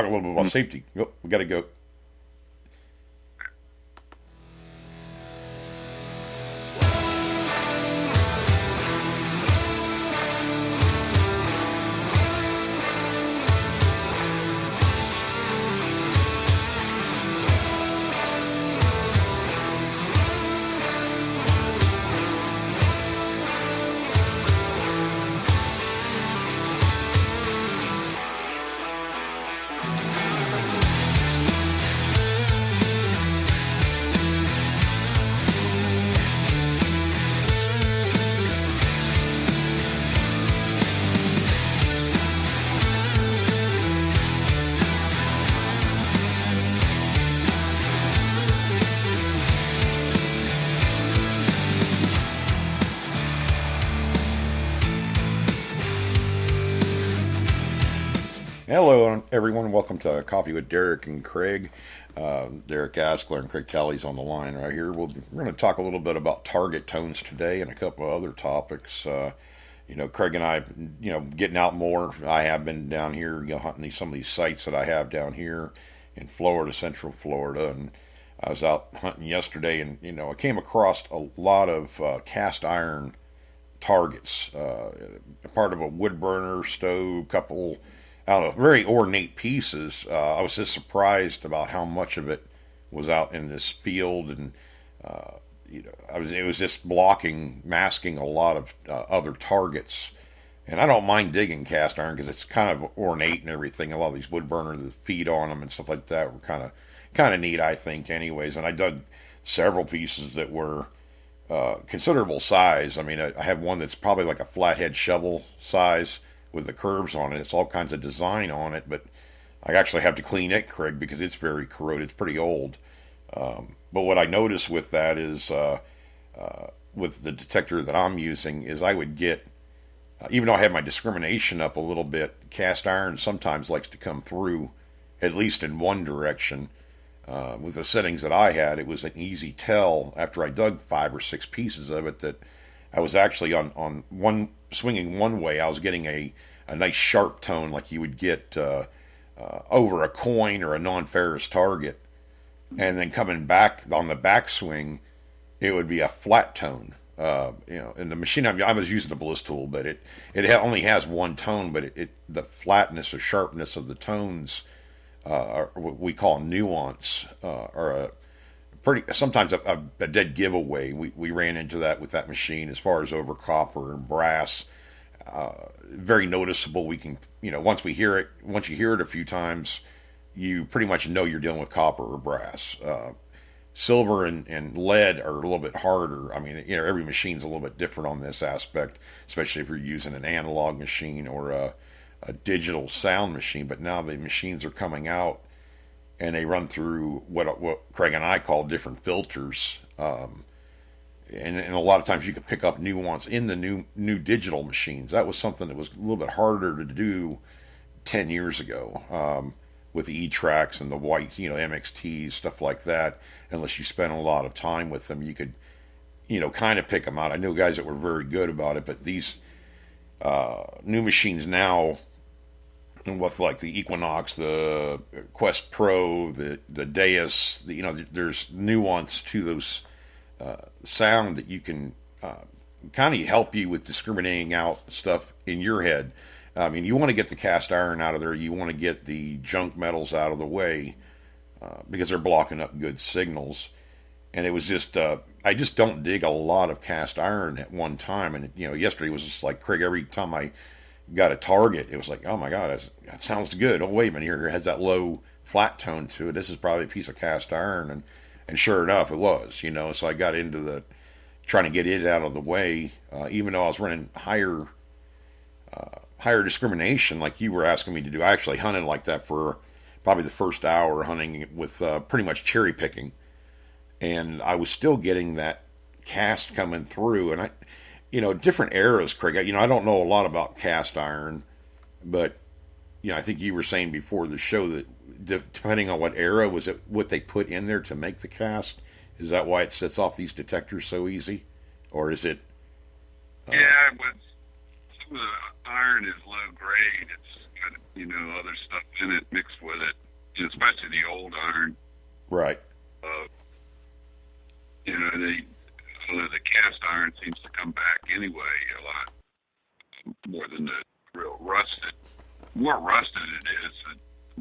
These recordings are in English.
a little bit about safety. Oh, we got to go. Hello, everyone. Welcome to Coffee with Derek and Craig. Derek Askler and Craig Talley's on the line right here. We're going to talk a little bit about target tones today and a couple of other topics. Craig and I, getting out more. I have been down here, hunting some of these sites that I have down here in Florida, Central Florida, and I was out hunting yesterday, and I came across a lot of cast iron targets, part of a wood burner stove, couple out of very ornate pieces. I was just surprised about how much of it was out in this field, and it was just masking a lot of other targets. And I don't mind digging cast iron because it's kind of ornate and everything. A lot of these wood burners, the feet on them and stuff like that were kind of neat, I think, anyways. And I dug several pieces that were considerable size. I mean, I have one that's probably like a flathead shovel size with the curves on it. It's all kinds of design on it, but I actually have to clean it, Craig, because it's very corroded. It's pretty old. But what I noticed with that is, with the detector that I'm using, is I would get, even though I have my discrimination up a little bit, cast iron sometimes likes to come through, at least in one direction. With the settings that I had, it was an easy tell after I dug 5 or 6 pieces of it that I was actually on one, swinging one way. I was getting a nice sharp tone like you would get over a coin or a non-ferrous target, and then coming back on the backswing, it would be a flat tone. And the machine I was using a bliss tool, but it only has one tone, but the flatness or sharpness of the tones are what we call nuance, or a pretty sometimes a dead giveaway. We ran into that with that machine as far as over copper and brass. Very noticeable. We can, once you hear it a few times, you pretty much know you're dealing with copper or brass. Silver and lead are a little bit harder. I mean, every machine's a little bit different on this aspect, especially if you're using an analog machine or a digital sound machine. But now the machines are coming out and they run through what Craig and I call different filters. And a lot of times you could pick up nuance in the new digital machines. That was something that was a little bit harder to do 10 years ago, with the E-Tracks and the white, MXTs, stuff like that. Unless you spent a lot of time with them, you could, kind of pick them out. I know guys that were very good about it, but these new machines now, with like the Equinox, the Quest Pro, the Deus, there's nuance to those sound that you can kind of help you with discriminating out stuff in your head. I mean, you want to get the cast iron out of there. You want to get the junk metals out of the way because they're blocking up good signals. And it was just, I just don't dig a lot of cast iron at one time. And, yesterday was just like, Craig, every time I got a target, it was like, oh my God, that sounds good. Oh, wait a minute, here it has that low flat tone to it. This is probably a piece of cast iron. And sure enough, it was, so I got into trying to get it out of the way, even though I was running higher discrimination like you were asking me to do. I actually hunted like that for probably the first hour, hunting with pretty much cherry picking. And I was still getting that cast coming through. And different eras, Craig, I don't know a lot about cast iron, but, I think you were saying before the show that depending on what era, was it what they put in there to make the cast? Is that why it sets off these detectors so easy? Or is it... Yeah, but some of the iron is low grade. It's got, other stuff in it mixed with it.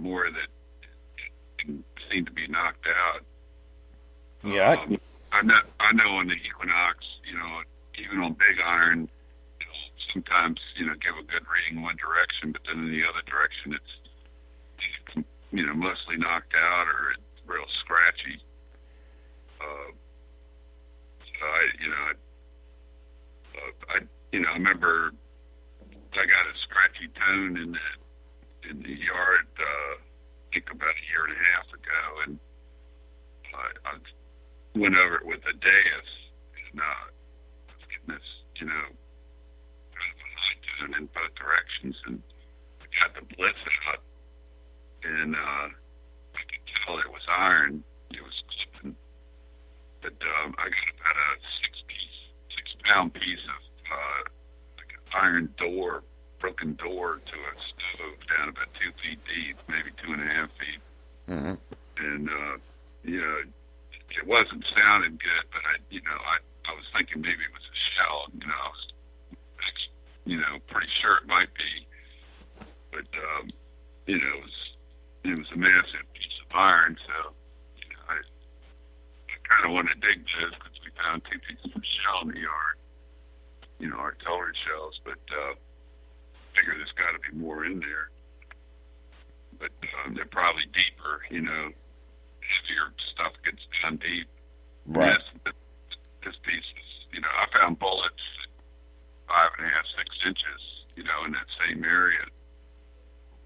more that didn't seem to be knocked out. Yeah. I know on the Equinox, even on big iron, sometimes give a good reading one direction, but then in the other direction it's mostly knocked out or it's real scratchy. So I remember I got a scratchy tone in the yard, I think about a year and a half ago, and I went over it with a Deus, and I was getting this, kind of a high tone in both directions, and I got the blitz out, and I could tell it was iron. It was clipping, but I got about a 6-pound piece of like an iron door, broken door to a stove down about 2 feet deep, maybe 2.5 feet. Mm-hmm. And it wasn't sounding good, but I was thinking maybe it was a shell. I was pretty sure it might be, but it was a massive piece of iron. So I kind of want to dig this because we found 2 pieces of shell in the yard. Artillery shells, but figure there's got to be more in there. But they're probably deeper, heavier stuff gets down deep. Right. This piece is, I found bullets 5.5, 6 inches, in that same area.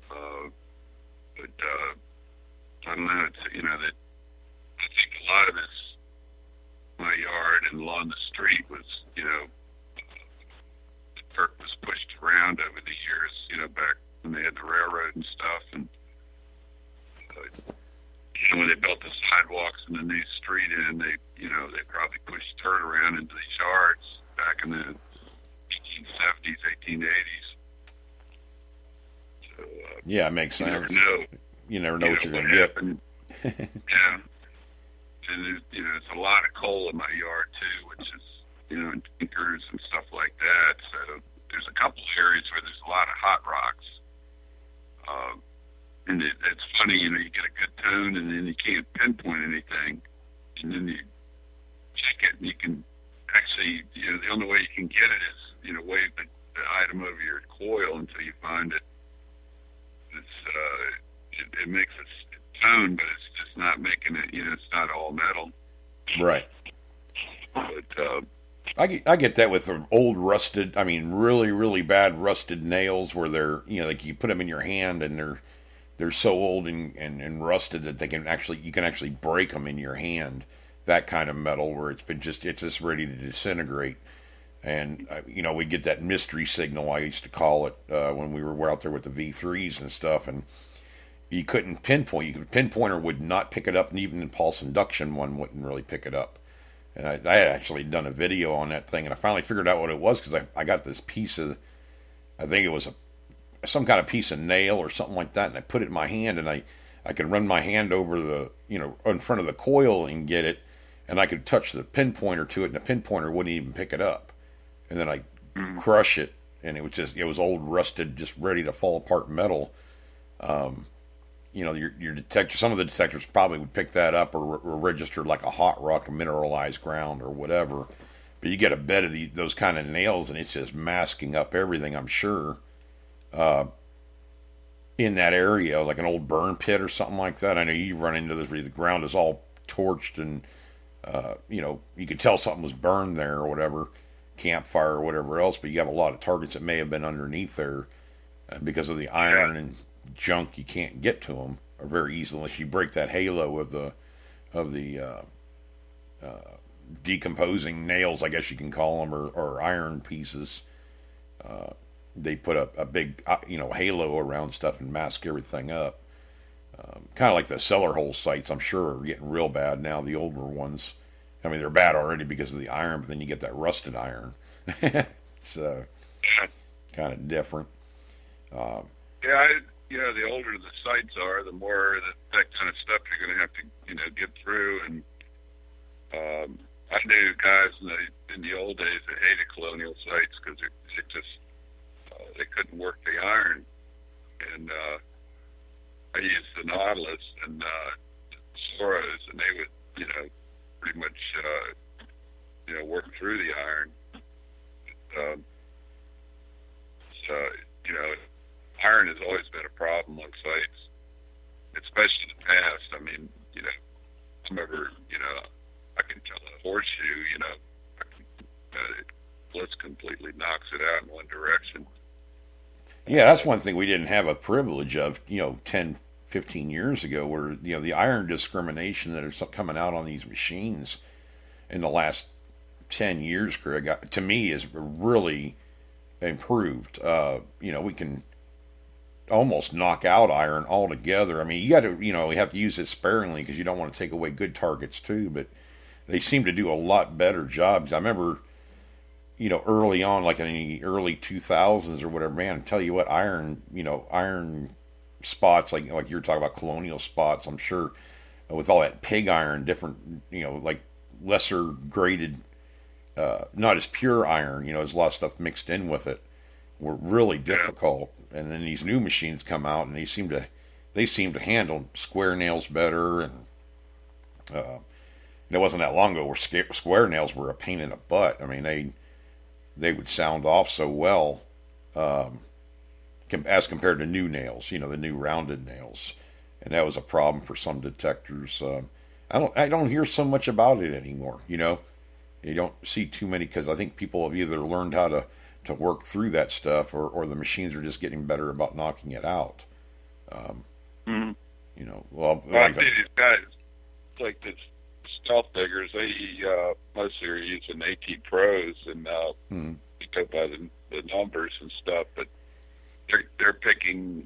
But I don't know, it's, that I think a lot of this, my yard and along the street was, dirt was pushed around over the years, back when they had the railroad and stuff, and when they built the sidewalks and the new street in, they probably pushed dirt around into these yards back in the 1870s, 1880s. So yeah, it makes sense. You never know what you're going to get. Yeah, and there's a lot of coal in my yard too, which is and tinkers and stuff like that. So there's a couple areas where there's a lot of hot rocks. And it's funny, you get a good tone and then you can't pinpoint anything. And then you check it and you can actually, the only way you can get it is, wave the item over your coil until you find it. It makes a tone, but it's just not making it, it's not all metal. Right. But, I get that with old rusted, really, really bad rusted nails where they're, like you put them in your hand and they're so old and rusted that you can actually break them in your hand. That kind of metal where it's just ready to disintegrate. And, we get that mystery signal, I used to call it, when we were out there with the V3s and stuff, and you couldn't pinpoint. Pinpointer would not pick it up, and even the pulse induction one wouldn't really pick it up. And I had actually done a video on that thing, and I finally figured out what it was because I got this piece of, I think it was some kind of piece of nail or something like that, and I put it in my hand, and I could run my hand over the, in front of the coil and get it, and I could touch the pinpointer to it, and the pinpointer wouldn't even pick it up. And then I crush it, and it was old, rusted, just ready to fall apart metal. Your detector, some of the detectors probably would pick that up or register like a hot rock, a mineralized ground or whatever. But you get a bed of those kind of nails, and it's just masking up everything, I'm sure, in that area, like an old burn pit or something like that. I know you run into this where the ground is all torched and, you could tell something was burned there or whatever, campfire or whatever else, but you have a lot of targets that may have been underneath there because of the iron and junk. You can't get to them very easily unless you break that halo of the decomposing nails, I guess you can call them, or iron pieces. They put a big halo around stuff and mask everything up. Kind of like the cellar hole sites, I'm sure, are getting real bad now. The older ones, they're bad already because of the iron, but then you get that rusted iron. It's kind of different. The older the sites are, the more that kind of stuff you're going to have to, get through. And I knew guys in the old days that hated colonial sites because it just they couldn't work the iron. And used the Nautilus and Soros, and they would, pretty much, work through the iron. Um, so, you know, iron has always been a problem on sites, especially in the past. I mean, I remember, I can tell a horseshoe, it blitz completely knocks it out in one direction. Yeah, that's one thing we didn't have a privilege of, 10, 15 years ago, where, the iron discrimination that is coming out on these machines in the last 10 years, Craig, to me is really improved. We can almost knock out iron altogether. I mean, you got to, you have to use it sparingly because you don't want to take away good targets too, but they seem to do a lot better jobs. I remember, early on, like in the early 2000s or whatever, man, I tell you what, iron spots, like you're talking about colonial spots, I'm sure, with all that pig iron, different, like lesser graded, not as pure iron, there's a lot of stuff mixed in with it, were really difficult. And then these new machines come out, and they seem to handle square nails better. And it wasn't that long ago where square nails were a pain in the butt. I mean, they would sound off so well, as compared to new nails, the new rounded nails, and that was a problem for some detectors. I don't hear so much about it anymore. You don't see too many, because I think people have either learned how to work through that stuff, or the machines are just getting better about knocking it out. Mm-hmm. Well, I see these guys, like the stealth diggers, they mostly are using AT Pros, and you go by the numbers and stuff, but they're picking,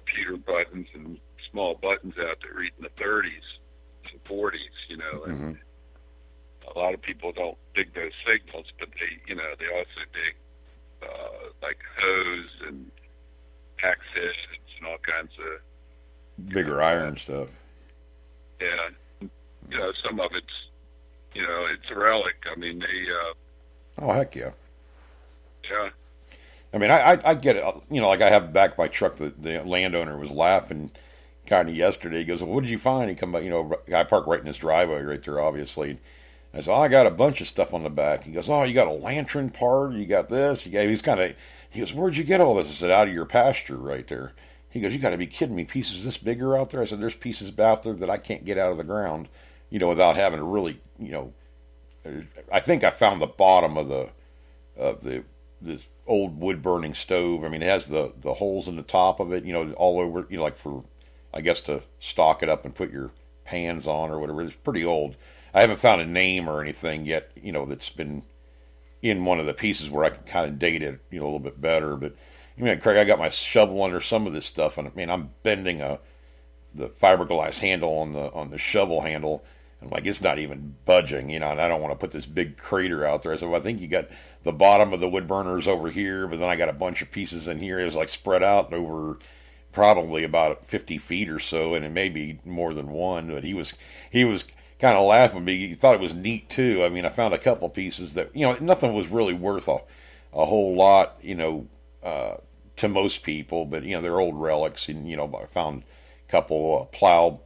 pewter buttons and small buttons out that read in the 30s and 40s, and a lot of people don't dig those signals, but they also dig like hose and axe heads and all kinds of bigger iron stuff. Yeah, some of it's it's a relic. I mean, they. Oh heck yeah. Yeah. I mean, I get it. Like I have back my truck. The landowner was laughing kind of yesterday. He goes, "Well, what did you find?" He come back. I park right in his driveway right there, obviously. I said, I got a bunch of stuff on the back. He goes, you got a lantern part? You got this? He goes, where'd you get all this? I said, out of your pasture right there. He goes, you got to be kidding me. Pieces this bigger out there? I said, there's pieces out there that I can't get out of the ground, without having to really, I think I found the bottom of this old wood burning stove. I mean, it has the holes in the top of it, all over, like for, I guess, to stock it up and put your pans on or whatever. It's pretty old. I haven't found a name or anything yet, that's been in one of the pieces where I can kind of date it, a little bit better. But, Craig, I got my shovel under some of this stuff, and I'm bending the fiberglass handle on the shovel handle, and like it's not even budging, and I don't want to put this big crater out there. So I think you got the bottom of the wood burners over here, but then I got a bunch of pieces in here. It was like spread out over probably about 50 feet or so, and it may be more than one. But he was kind of laughing, but he thought it was neat too. I mean, I found a couple pieces that, nothing was really worth a whole lot, to most people, but, they're old relics. And, I found a couple plow,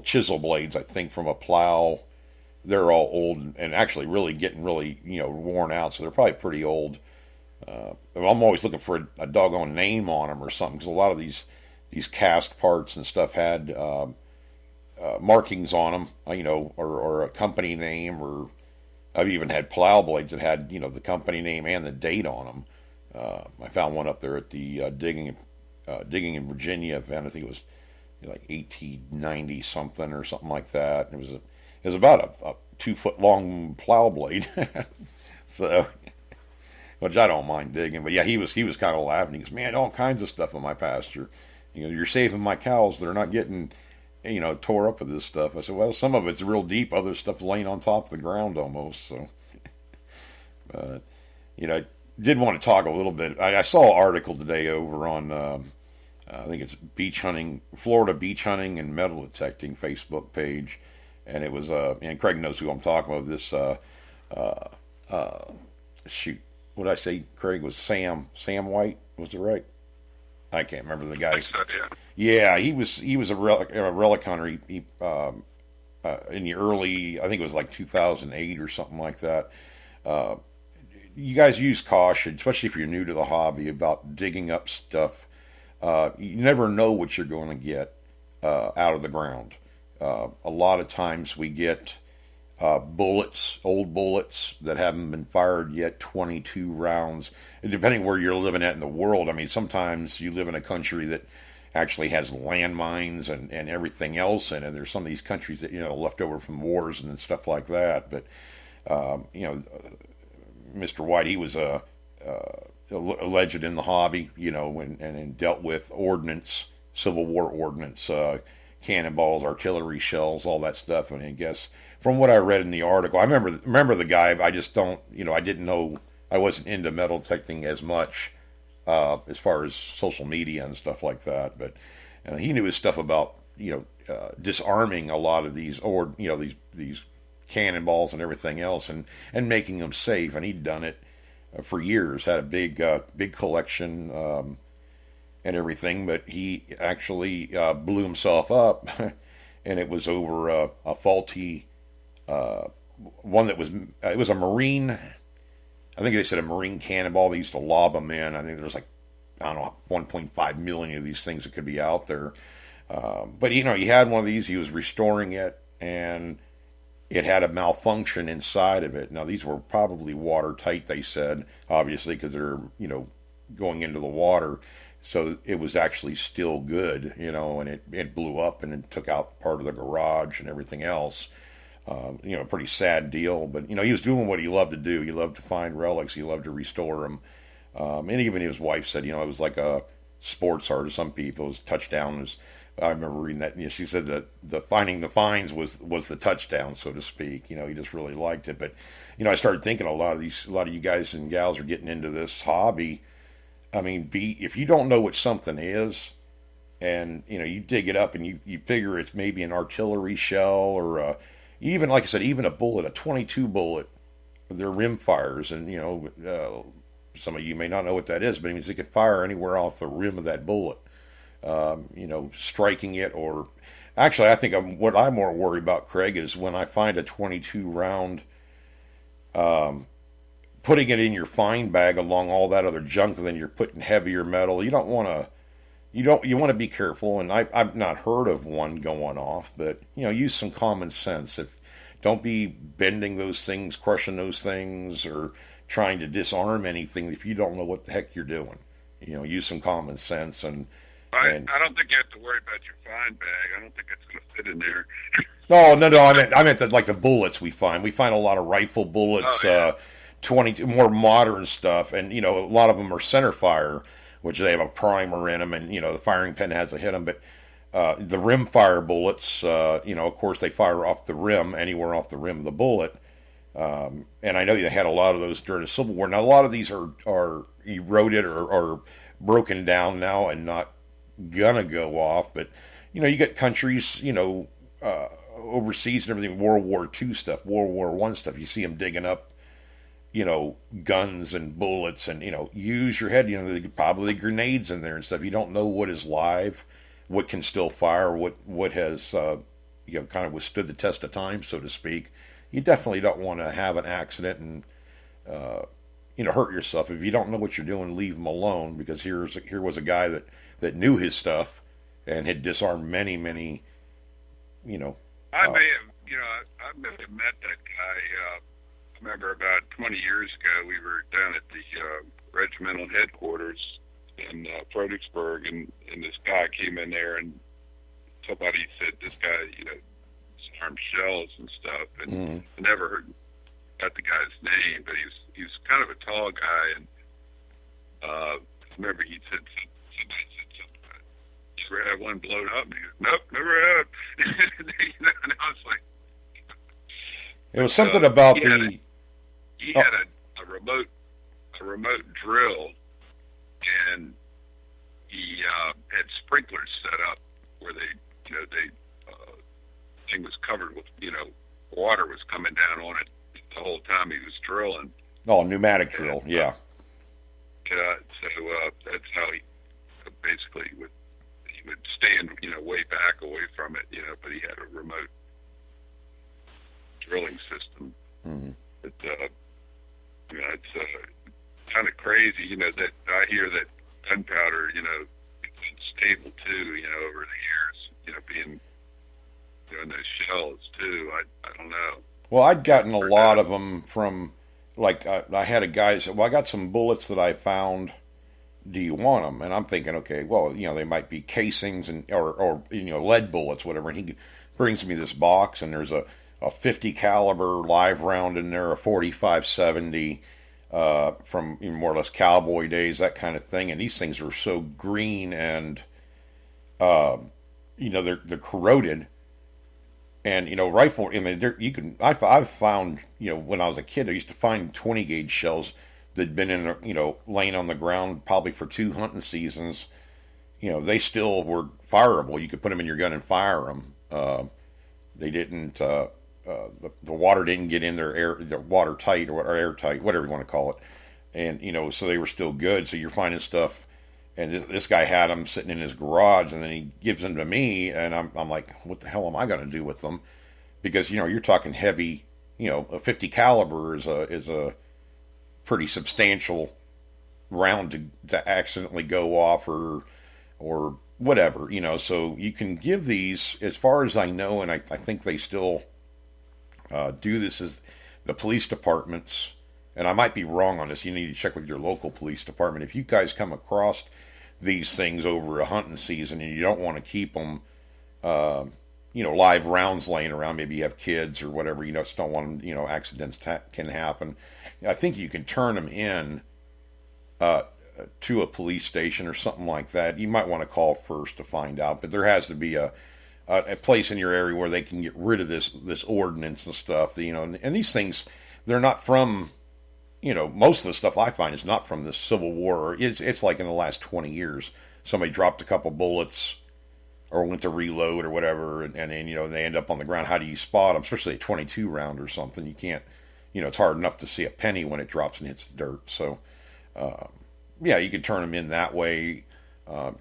chisel blades, I think, from a plow. They're all old and actually really getting really, worn out. So they're probably pretty old. I'm always looking for a doggone name on them or something, because a lot of these cast parts and stuff had, markings on them, or a company name, or I've even had plow blades that had, the company name and the date on them. I found one up there at the digging in Virginia event. I think it was like 1890 something or something like that. It was about a 2-foot long plow blade, so which I don't mind digging. But yeah, he was kind of laughing. He goes, "Man, all kinds of stuff in my pasture. You're saving my cows. They're not getting." Tore up with this stuff. I said, well, some of it's real deep, other stuff's laying on top of the ground almost. So, but, I did want to talk a little bit. I saw an article today over on, I think it's Florida Beach Hunting and Metal Detecting Facebook page. And it was, and Craig knows who I'm talking about. This, shoot, what did I say? Craig was Sam White, was it right? I can't remember the I think guy's. so, yeah. Yeah, he was a relic hunter. In the early, I think it was like 2008 or something like that. Uh, you guys use caution, especially if you're new to the hobby, about digging up stuff. You never know what you're going to get out of the ground. A lot of times we get bullets, old bullets that haven't been fired yet, 22 rounds. And depending where you're living at in the world, I mean, sometimes you live in a country that actually has landmines and everything else in it. There's some of these countries that, left over from wars and stuff like that. But, Mr. White, he was a legend in the hobby, and dealt with ordnance, Civil War ordnance, cannonballs, artillery shells, all that stuff. And I guess from what I read in the article, I remember the guy. I just don't, I didn't know. I wasn't into metal detecting as much as far as social media and stuff like that. But he knew his stuff about disarming a lot of these these cannonballs and everything else, and making them safe. And he'd done it for years. Had a big collection. And everything, but he actually blew himself up, and it was over a faulty one that was it was a marine. I think they said a marine cannonball. They used to lob them in. I think there's like, I don't know, 1.5 million of these things that could be out there. But he had one of these. He was restoring it, and it had a malfunction inside of it. Now these were probably watertight. They said, obviously, because they're going into the water. So it was actually still good, and it blew up and it took out part of the garage and everything else. Pretty sad deal, but he was doing what he loved to do. He loved to find relics. He loved to restore them. And even his wife said, it was like a sports art to some people. It was touchdown. I remember reading that. She said that the finding the finds was the touchdown, so to speak. He just really liked it. But I started thinking a lot of you guys and gals are getting into this hobby. I mean, if you don't know what something is, and you dig it up and you figure it's maybe an artillery shell or even, like I said, even a bullet, a 22 bullet, they're rim fires, and some of you may not know what that is, but it means it could fire anywhere off the rim of that bullet. Striking it, or actually, I think what I'm more worried about, Craig, is when I find a 22 round. Putting it in your find bag along all that other junk, and then you're putting heavier metal. You don't want to. You want to be careful. And I've not heard of one going off, but use some common sense. Don't be bending those things, crushing those things, or trying to disarm anything if you don't know what the heck you're doing. Use some common sense. And I don't think you have to worry about your find bag. I don't think it's going to fit in there. No. I meant like the bullets we find. We find a lot of rifle bullets. Oh, yeah. 20 more modern stuff, and a lot of them are center fire, which they have a primer in them, and the firing pin has to hit them. But the rim fire bullets, of course, they fire off the rim, anywhere off the rim of the bullet. And I know they had a lot of those during the Civil War. Now a lot of these are eroded or broken down now and not gonna go off. But you get countries, overseas and everything, World War II stuff, World War I stuff. You see them digging up guns and bullets, and use your head. Probably grenades in there and stuff. You don't know what is live, what can still fire, what has kind of withstood the test of time, so to speak. You definitely don't want to have an accident and hurt yourself. If you don't know what you're doing, leave them alone, because here was a guy that knew his stuff and had disarmed many. I may have met that guy. I remember about 20 years ago, we were down at the regimental headquarters in Fredericksburg, and this guy came in there, and somebody said this guy, disarmed shells and stuff, and I never heard about the guy's name, but he was kind of a tall guy, and I remember he said somebody said something about, you ever had one blown up? And he goes, nope, never have. And I was like, it was something about he had a remote drill, and he had sprinklers set up where thing was covered with water was coming down on it the whole time he was drilling. Oh, pneumatic drill, yeah. So that's how he basically he would stand, way back away from it, but he had a remote drilling system. Mm-hmm. But, it's kind of crazy, that I hear that gunpowder, it's unstable too, over the years, being doing those shells too. I don't know. Well, I'd gotten a lot of them from, like, I had a guy say, well, I got some bullets that I found. Do you want them? And I'm thinking, okay, well, they might be casings or lead bullets, whatever. And he brings me this box, and there's a 50 caliber live round in there, a 45-70 from more or less cowboy days, that kind of thing. And these things are so green and they're corroded. And rifle. I mean, I've found when I was a kid, I used to find 20 gauge shells that'd been in laying on the ground probably for 2 hunting seasons. They still were fireable. You could put them in your gun and fire them. They didn't. The water didn't get in their watertight or airtight, whatever you want to call it. And so they were still good. So you're finding stuff. And this guy had them sitting in his garage, and then he gives them to me, and I'm like, what the hell am I going to do with them? Because you're talking heavy, a 50 caliber is a pretty substantial round to accidentally go off or whatever, So you can give these, as far as I know, and I think they still do this, is the police departments. And I might be wrong on this. You need to check with your local police department. If you guys come across these things over a hunting season and you don't want to keep them, live rounds laying around, maybe you have kids or whatever, just don't want them, accidents can happen. I think you can turn them in to a police station or something like that. You might want to call first to find out, but there has to be a place in your area where they can get rid of this ordinance and stuff. And these things, they're not from. Most of the stuff I find is not from the Civil War. It's like in the last 20 years, somebody dropped a couple bullets or went to reload or whatever, and then, they end up on the ground. How do you spot them? Especially a 22 round or something. You can't, it's hard enough to see a penny when it drops and hits the dirt. So, you can turn them in that way.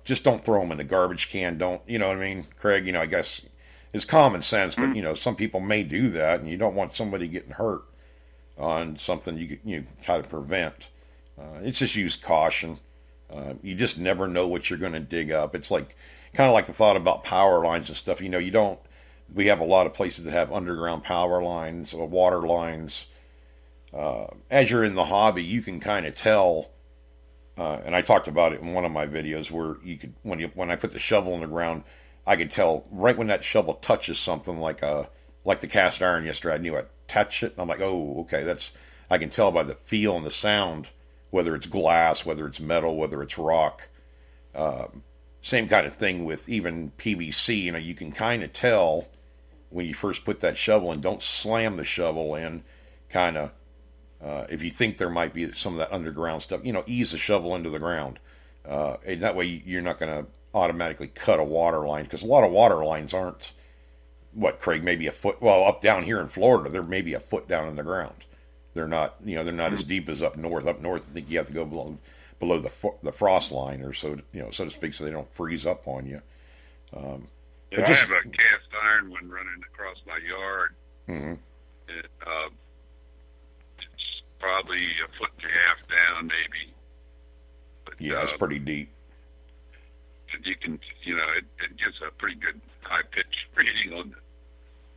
Just don't throw them in the garbage can. Don't, you know what I mean, Craig? I guess it's common sense, but, some people may do that, and you don't want somebody getting hurt on something you try to prevent. It's just use caution. You just never know what you're going to dig up. It's kind of like the thought about power lines and stuff. We have a lot of places that have underground power lines or water lines. As you're in the hobby, you can kind of tell, and I talked about it in one of my videos where you could, when I put the shovel in the ground, I could tell right when that shovel touches something like the cast iron yesterday. I knew I'd touch it, and I'm like, oh, okay, I can tell by the feel and the sound, whether it's glass, whether it's metal, whether it's rock. Same kind of thing with even PVC. You can kind of tell when you first put that shovel in. Don't slam the shovel in. Kind of, if you think there might be some of that underground stuff, ease the shovel into the ground. And that way you're not going to automatically cut a water line, because a lot of water lines aren't, what, Craig, maybe a foot, well, up down here in Florida, they're maybe a foot down in the ground. They're not, they're not as deep as up north. Up north, I think you have to go below the frost line, or so, so to speak, so they don't freeze up on you. I have a cast iron one running across my yard. Mm-hmm. It's probably a foot and a half down, maybe. But, yeah, it's pretty deep. You can, it gives a pretty good high pitch reading on it.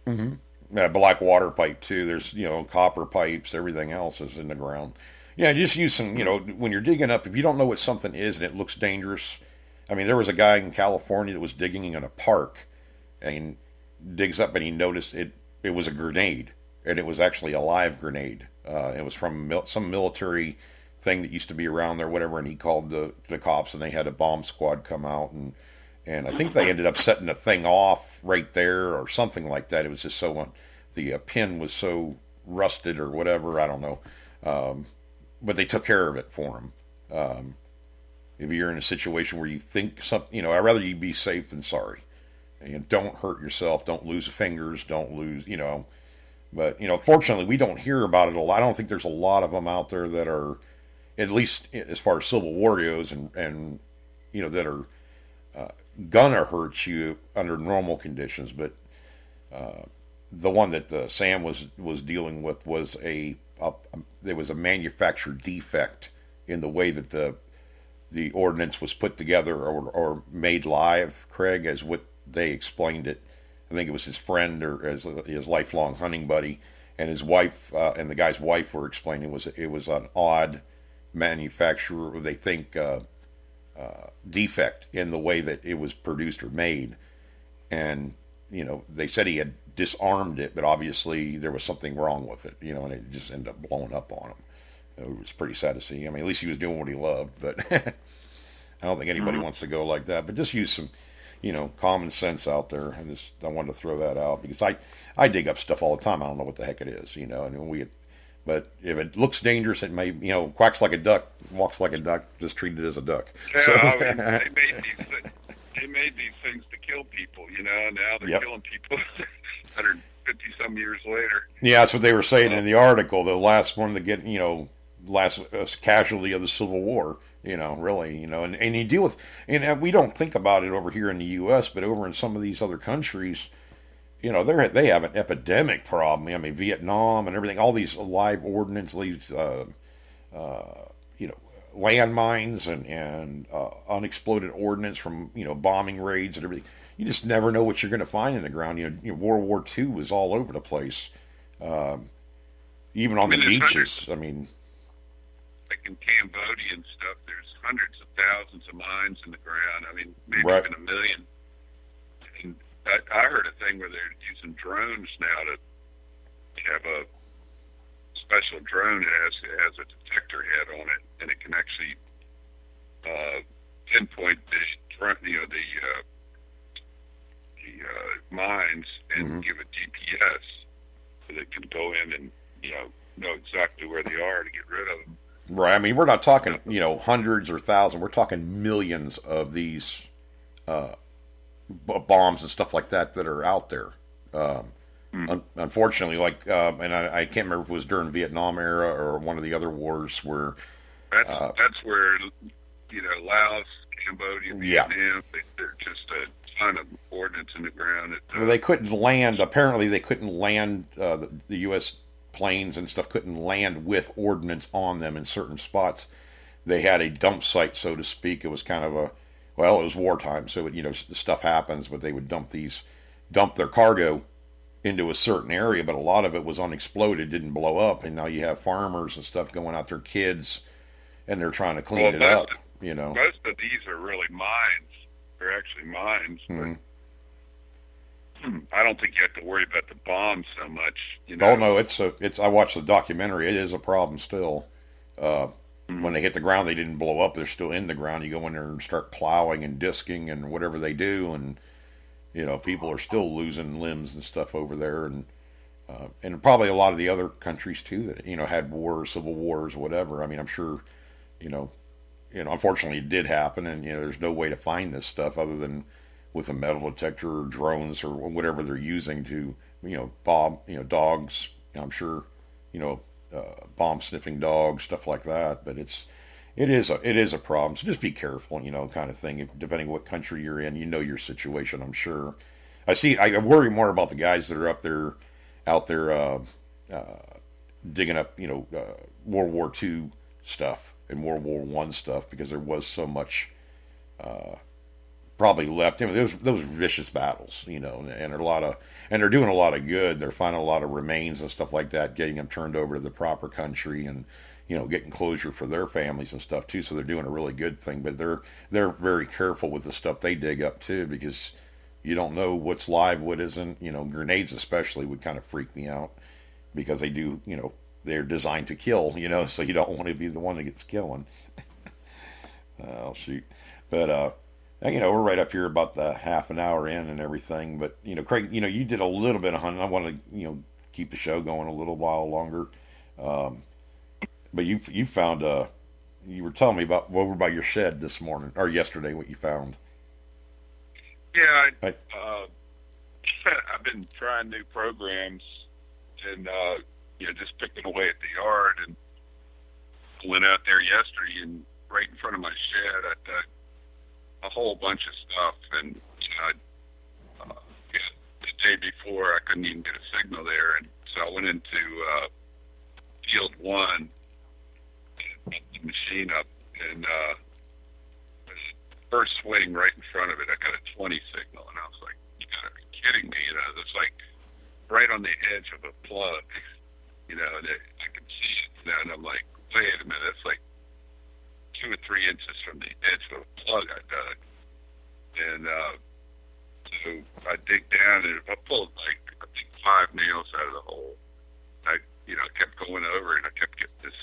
Mm-hmm. Yeah, black water pipe too. There's copper pipes. Everything else is in the ground. Yeah, just use some. When you're digging up, if you don't know what something is and it looks dangerous. I mean, there was a guy in California that was digging in a park, and digs up and he noticed it was a grenade, and it was actually a live grenade. It was from some military thing that used to be around there, whatever. And he called the cops, and they had a bomb squad come out and I think they ended up setting the thing off right there or something like that. It was just so the pin was so rusted or whatever. I don't know. But they took care of it for him. If you're in a situation where you think something, I'd rather you be safe than sorry. And don't hurt yourself. Don't lose fingers. Don't lose, But, fortunately, we don't hear about it a lot. I don't think there's a lot of them out there that are, at least as far as Civil War goes, and that are gonna hurt you under normal conditions, but the one that Sam was dealing with was there was a manufacturer defect in the way that the ordinance was put together or made live. Craig, as what they explained it. I think it was his friend or his lifelong hunting buddy, and his wife and the guy's wife were explaining it was an odd manufacturer. They think defect in the way that it was produced or made, and they said he had disarmed it, but obviously there was something wrong with it, and it just ended up blowing up on him. It was pretty sad to see. I mean, at least he was doing what he loved, but I don't think anybody wants to go like that. But just use some, common sense out there. I wanted to throw that out because I dig up stuff all the time. I don't know what the heck it is, and but if it looks dangerous, it may, quacks like a duck, walks like a duck, just treat it as a duck. Yeah, So, they made these things to kill people, and now they're killing people 150 some years later. Yeah, that's what they were saying in the article. The last one to get, last casualty of the Civil War, really, and you deal with, and we don't think about it over here in the U.S., but over in some of these other countries, they have an epidemic problem. I mean, Vietnam and everything, all these live ordnance, these, landmines and unexploded ordnance from, bombing raids and everything. You just never know what you're going to find in the ground. World War II was all over the place, even on the beaches. I mean, like in Cambodia and stuff, there's hundreds of thousands of mines in the ground. I mean, maybe right. even a million. And I heard a thing where they're using drones now to have a special drone that has a detector head on it, and it can actually pinpoint the mines and give it GPS, so they can go in and know exactly where they are to get rid of them. Right. I mean, we're not talking hundreds or thousands. We're talking millions of these bombs and stuff like that are out there. Unfortunately, and I can't remember if it was during Vietnam era or one of the other wars where that's where Laos, Cambodia, Vietnam, they're just a ton of ordnance in the ground. Well, they couldn't land. Apparently, they couldn't land. The U.S. planes and stuff couldn't land with ordnance on them in certain spots. They had a dump site, so to speak. It was kind of it was wartime, so stuff happens, but they would dump their cargo into a certain area, but a lot of it was unexploded, didn't blow up, and now you have farmers and stuff going out there, kids, and they're trying to clean it up. Most of these are really mines. They're actually mines, but I don't think you have to worry about the bombs so much. Oh no, it's. I watched the documentary. It is a problem still. When they hit the ground, they didn't blow up. They're still in the ground. You go in there and start plowing and disking and whatever they do, and people are still losing limbs and stuff over there, and probably a lot of the other countries too that had wars, civil wars, whatever. I mean, I'm sure, unfortunately, it did happen, and there's no way to find this stuff other than with a metal detector or drones or whatever they're using to, bomb, dogs. I'm sure, bomb sniffing dogs, stuff like that. But it is a problem. So just be careful, kind of thing. Depending what country you're in, your situation. I'm sure. I worry more about the guys that are out there digging up, World War II stuff and World War I stuff, because there was so much probably left. Those vicious battles, and they're doing a lot of good. They're finding a lot of remains and stuff like that, getting them turned over to the proper country, and getting closure for their families and stuff too. So they're doing a really good thing, but they're very careful with the stuff they dig up too, because you don't know what's live, what isn't. Grenades especially would kind of freak me out, because they do, they're designed to kill, so you don't want to be the one that gets killing. Oh shoot, but we're right up here about the half an hour in and everything. But Craig, you did a little bit of hunting. I want to keep the show going a little while longer. But you found you were telling me over by your shed this morning or yesterday what you found. Yeah, I've been trying new programs, and just picking away at the yard, and went out there yesterday, and right in front of my shed, I a whole bunch of stuff, and yeah, the day before I couldn't even get a signal there, and so I went into field one, and put the machine up, and the first swing right in front of it, I got a 20 signal, and I was like, "You gotta be kidding me!" It's like right on the edge of a plug, and I can see it now, and I'm like, "Wait a minute, that's like 2 or 3 inches from the edge of a plug I dug." And so I dig down, and if I pulled like I think 5 nails out of the hole, I kept going over, and I kept getting this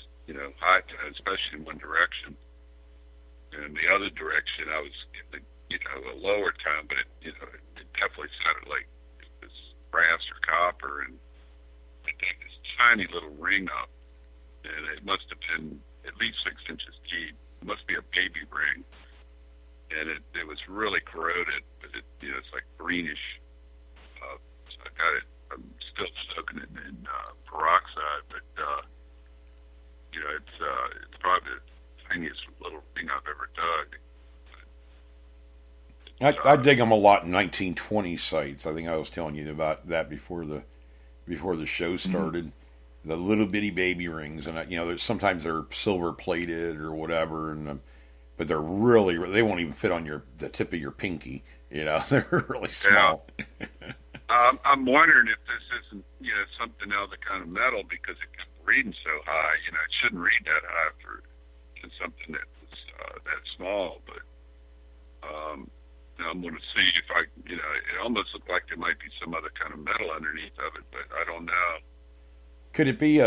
high tone, especially in one direction, and the other direction I was getting a lower tone, but it definitely sounded like it was brass or copper, and I dug this tiny little ring up, and it must have been at least 6 inches deep. It must be a baby ring, and it was really corroded, but it's like greenish. So I got it. I'm still soaking it in peroxide, but it's probably the tiniest little ring I've ever dug. I dig them a lot in 1920 sites. I think I was telling you about that before the show started. Mm-hmm. The little bitty baby rings, and sometimes they're silver plated or whatever, but they're they won't even fit on the tip of your pinky. They're really small. Yeah. I'm wondering if this isn't something other kind of metal, because it kept reading so high. It shouldn't read that high for something that was that small, but I'm going to see if it almost looked like there might be some other kind of metal underneath of it, but I don't know. Could it be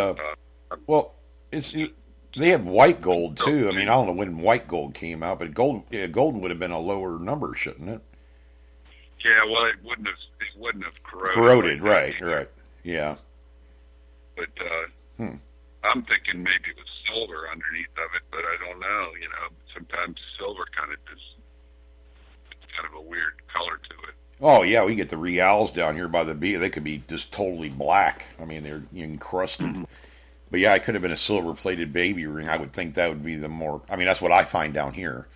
they have white gold too. I mean, I don't know when white gold came out, but gold would have been a lower number, shouldn't it? Yeah, well, it wouldn't have corroded. Corroded, right, yeah. But I'm thinking maybe it was silver underneath of it, but I don't know. Sometimes silver it's kind of a weird color to it. Oh yeah, we get the reals down here by the beach. They could be just totally black. I mean, they're encrusted. Mm-hmm. But yeah, it could have been a silver-plated baby ring. I would think that would be the more. I mean, that's what I find down here.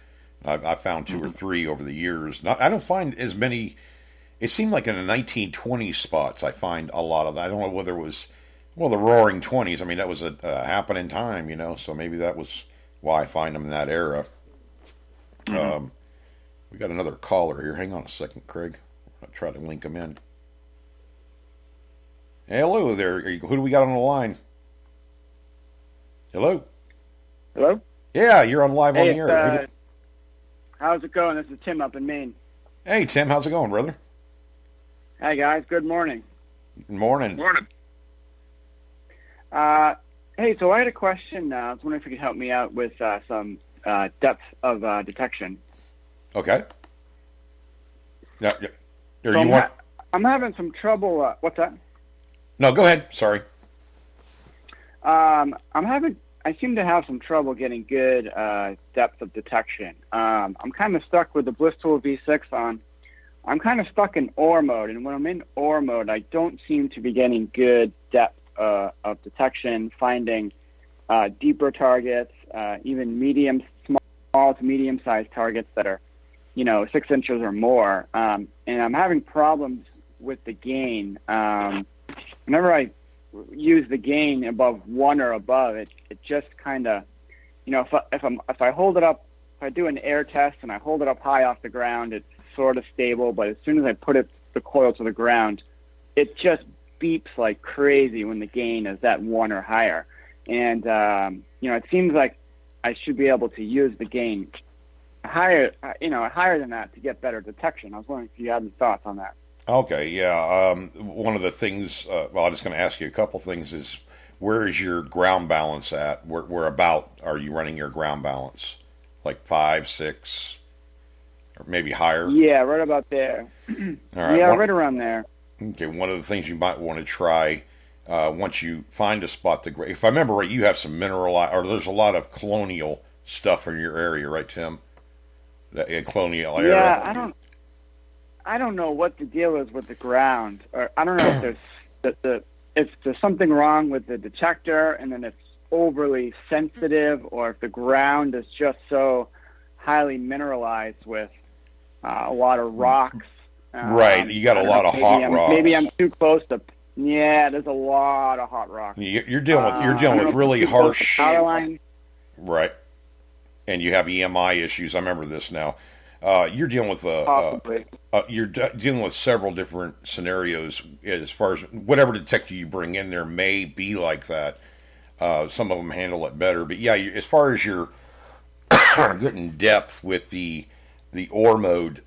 I found 2 or 3 over the years. I don't find as many. It seemed like in the 1920s spots, I find a lot of that. I don't know whether it was the Roaring 20s. I mean, that was a happening time, So maybe that was why I find them in that era. Mm-hmm. We got another caller here. Hang on a second, Craig. I'll try to link him in. Hey, hello there. Who do we got on the line? Hello? Hello? Yeah, you're on live on the air. How's it going? This is Tim up in Maine. Hey, Tim. How's it going, brother? Hi, guys. Good morning. Good morning. Morning. Hey, so I had a question. I was wondering if you could help me out with some depth of detection. Okay. Yeah. So I'm having some trouble. What's that? No, go ahead. Sorry. I seem to have some trouble getting good depth of detection. I'm kind of stuck with the Bliss Tool V6 on. I'm kind of stuck in OR mode, and when I'm in OR mode, I don't seem to be getting good depth of detection, finding deeper targets, even small to medium-sized targets that are, 6 inches or more. And I'm having problems with the gain. Whenever I use the gain above 1 or above, it just kind of, if I hold it up, if I do an air test and I hold it up high off the ground, it's sort of stable. But as soon as I put the coil to the ground, it just beeps like crazy when the gain is at 1 or higher. And it seems like I should be able to use the gain higher than that to get better detection. I was wondering if you had any thoughts on that. Okay, yeah. One of the things, I'm just going to ask you a couple things, is where is your ground balance at? Where about are you running your ground balance? Like 5, 6, or maybe higher? Yeah, right about there. All right. Yeah, right around there. Okay, one of the things you might want to try once you find a spot if I remember right, you have some there's a lot of colonial stuff in your area, right, Tim? The colonial area. Yeah, I don't know what the deal is with the ground, or I don't know if there's something wrong with the detector, and then it's overly sensitive, or if the ground is just so highly mineralized with a lot of rocks. Right, you got a lot of hot rocks. Maybe I'm too close to. Yeah, there's a lot of hot rocks. You're dealing with really harsh power lines. Right, and you have EMI issues. I remember this now. You're dealing with dealing with several different scenarios as far as whatever detector you bring in there may be like that. Some of them handle it better, but yeah, as far as your getting depth with the ore mode,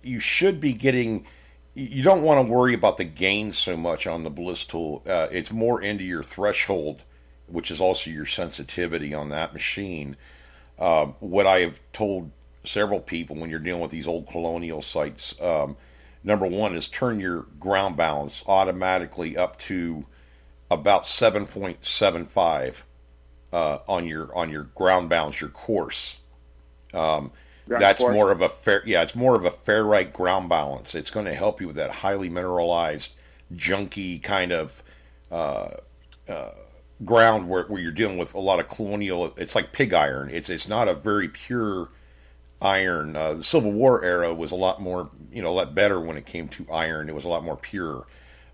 you should be getting. You don't want to worry about the gain so much on the bliss tool. It's more into your threshold, which is also your sensitivity on that machine. What I have told several people when you're dealing with these old colonial sites, number one is turn your ground balance automatically up to about 7.75 on your ground balance, your course. That's course. More of a it's more of a ferrite ground balance. It's going to help you with that highly mineralized, junky kind of ground where you're dealing with a lot of colonial. It's like pig iron. It's not a very pure iron. The Civil War era was a lot more, a lot better when it came to iron. It was a lot more pure.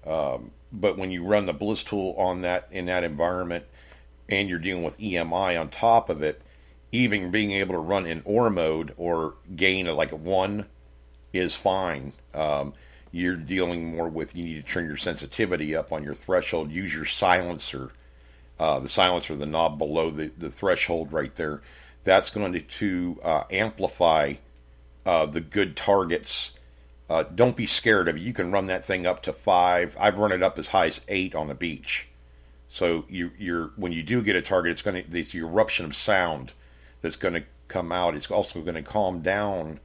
But when you run the bliss tool on that in that environment, and you're dealing with EMI on top of it, even being able to run in ore mode or gain at like a 1 is fine. You're dealing more with, you need to turn your sensitivity up on your threshold. Use your silencer, the knob below the threshold right there. That's going to amplify the good targets. Don't be scared of it. You can run that thing up to 5. I've run it up as high as 8 on the beach. So when you do get a target, it's the eruption of sound that's going to come out. It's also going to calm down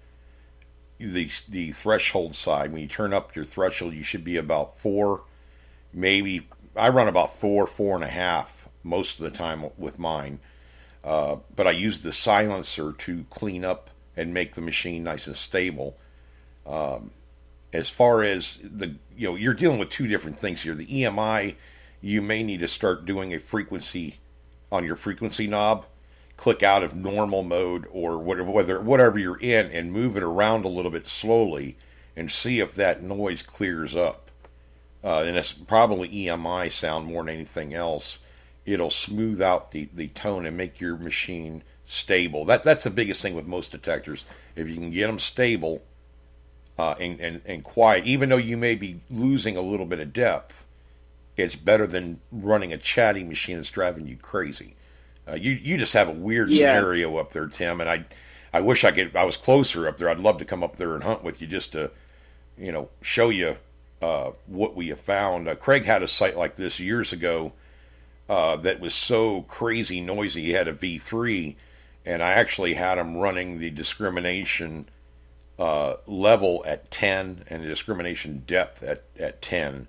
the threshold side. When you turn up your threshold, you should be about 4. Maybe I run about 4.5 most of the time with mine. But I use the silencer to clean up and make the machine nice and stable. As far as you're dealing with two different things here. The EMI, you may need to start doing a frequency on your frequency knob. Click out of normal mode or whatever you're in and move it around a little bit slowly and see if that noise clears up. And it's probably EMI sound more than anything else. It'll smooth out the tone and make your machine stable. That's the biggest thing with most detectors. If you can get them stable and quiet, even though you may be losing a little bit of depth, it's better than running a chatty machine that's driving you crazy. You just have a weird scenario up there, Tim, and I wish I was closer up there. I'd love to come up there and hunt with you just to, show you what we have found. Craig had a site like this years ago that was so crazy noisy. He had a V3, and I actually had him running the discrimination level at 10 and the discrimination depth at 10.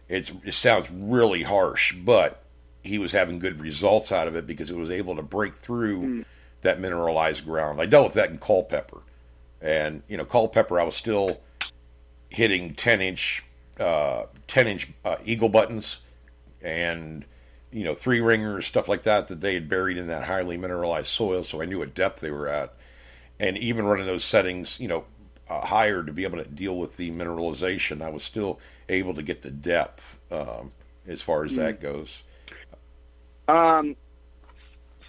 It sounds really harsh, but he was having good results out of it because it was able to break through that mineralized ground. I dealt with that in Culpeper. And, Culpeper, I was still hitting 10-inch eagle buttons and, 3-ringers, stuff like that they had buried in that highly mineralized soil, so I knew what depth they were at. And even running those settings, higher to be able to deal with the mineralization, I was still able to get the depth as far as that goes.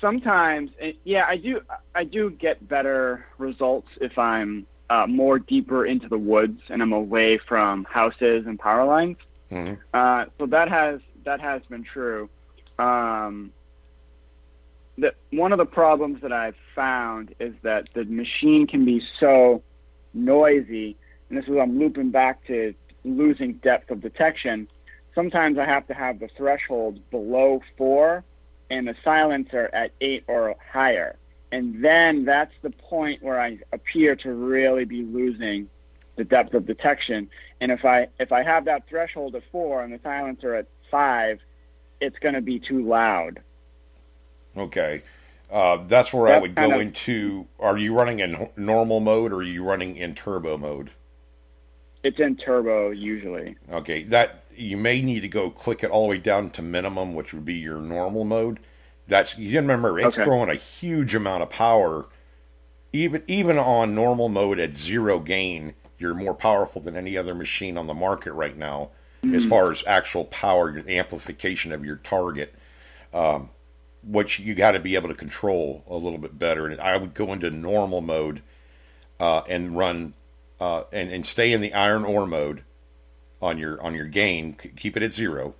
Sometimes, I do get better results if I'm more deeper into the woods and I'm away from houses and power lines. Mm-hmm. So that has been true. One of the problems that I've found is that the machine can be so noisy, and this is I'm looping back to losing depth of detection. Sometimes I have to have the threshold below 4 and the silencer at 8 or higher. And then that's the point where I appear to really be losing the depth of detection. And if I have that threshold at 4 and the silencer at 5, it's going to be too loud. Okay. That's where I would go into, are you running in normal mode or are you running in turbo mode? It's in turbo usually. Okay, that you may need to go click it all the way down to minimum, which would be your normal mode. You remember it's throwing a huge amount of power even on normal mode at zero gain, you're more powerful than any other machine on the market right now, as far as actual power, the amplification of your target, which you got to be able to control a little bit better. And I would go into normal mode and run and stay in the iron ore mode on your gain, keep it at zero,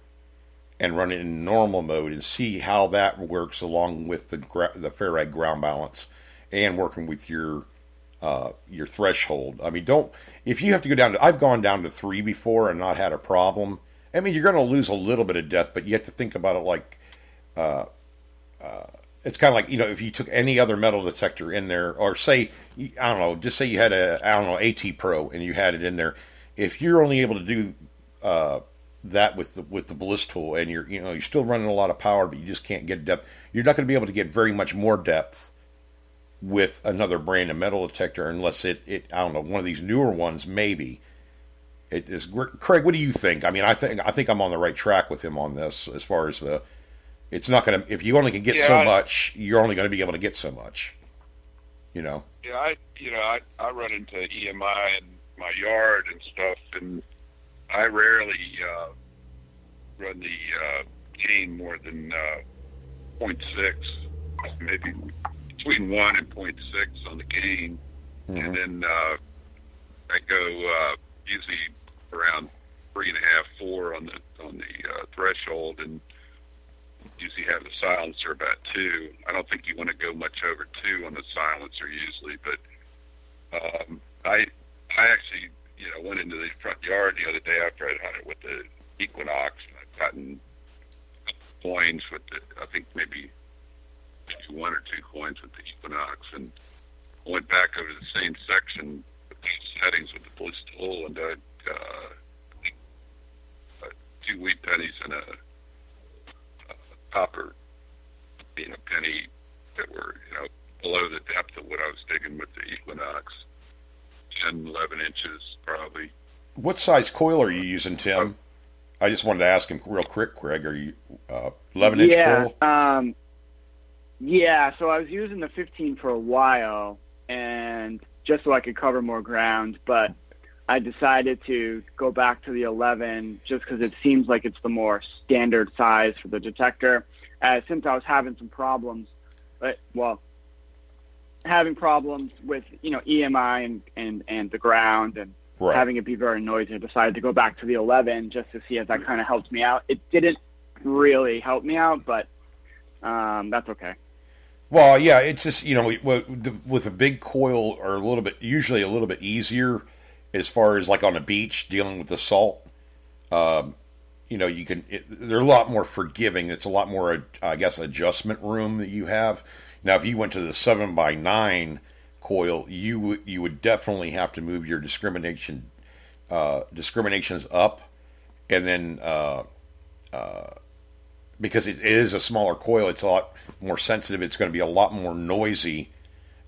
and run it in normal mode and see how that works along with the Farad ground balance and working with your threshold. I mean, don't, if you have to go down to, I've gone down to 3 before and not had a problem. I mean, you're going to lose a little bit of depth, but you have to think about it like, it's kind of like, if you took any other metal detector in there, or say, I don't know, just say you had AT Pro and you had it in there. If you're only able to do that with the Bliss tool, and you're still running a lot of power, but you just can't get depth, you're not going to be able to get very much more depth with another brand of metal detector, unless I don't know, one of these newer ones maybe. It is. Craig, what do you think? I mean, I think I'm on the right track with him on this, as far as it's not going to, if you only can get so much, you're only going to be able to get so much. Yeah, I run into EMI in my yard and stuff, and I rarely run the gain more than 0.6, maybe between 1 and 0.6 on the gain, and then I go usually around 3.5, 4 on the threshold, and usually have the silencer about 2. I don't think you want to go much over 2 on the silencer usually, but I actually went into the front yard the other day after I'd hunted with the Equinox, and I've gotten coins with I think maybe 1 or 2 coins with the Equinox, and I went back over the same section with these settings with the Bliss tool, and I 2 wheat pennies and a copper penny that were below the depth of what I was digging with the Equinox, 10, 11 inches probably. What size coil are you using, Tim? I just wanted to ask him real quick, Greg. Are you 11-inch coil? Yeah, so I was using the 15 for a while, and just so I could cover more ground, but I decided to go back to the 11 just because it seems like it's the more standard size for the detector. Since I was having some problems, having problems with EMI and the ground, and having it be very noisy, I decided to go back to the 11 just to see if that kind of helped me out. It didn't really help me out, but that's okay. Well, yeah, it's just with a big coil, or usually a little bit easier as far as like on a beach dealing with the salt. They're a lot more forgiving. It's a lot more, I guess, adjustment room that you have. Now, if you went to the 7x9 coil, you would definitely have to move your discriminations up, and then because it is a smaller coil, it's a lot more sensitive. It's going to be a lot more noisy,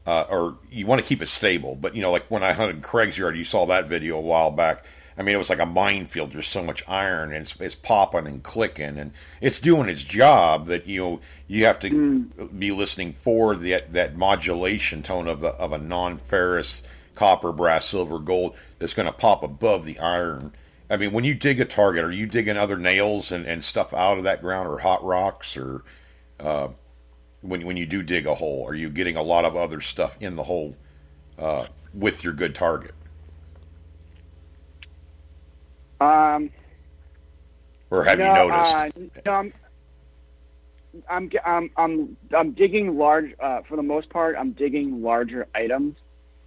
or you want to keep it stable. But like when I hunted in Craig's yard, you saw that video a while back. I mean, it was like a minefield. There's so much iron, and it's popping and clicking, and it's doing its job. That you have to be listening for that modulation tone of a non-ferrous copper, brass, silver, gold that's going to pop above the iron. I mean, when you dig a target, are you digging other nails and stuff out of that ground, or hot rocks, or when you do dig a hole, are you getting a lot of other stuff in the hole with your good target? Or have you noticed? No, I'm digging large. For the most part, I'm digging larger items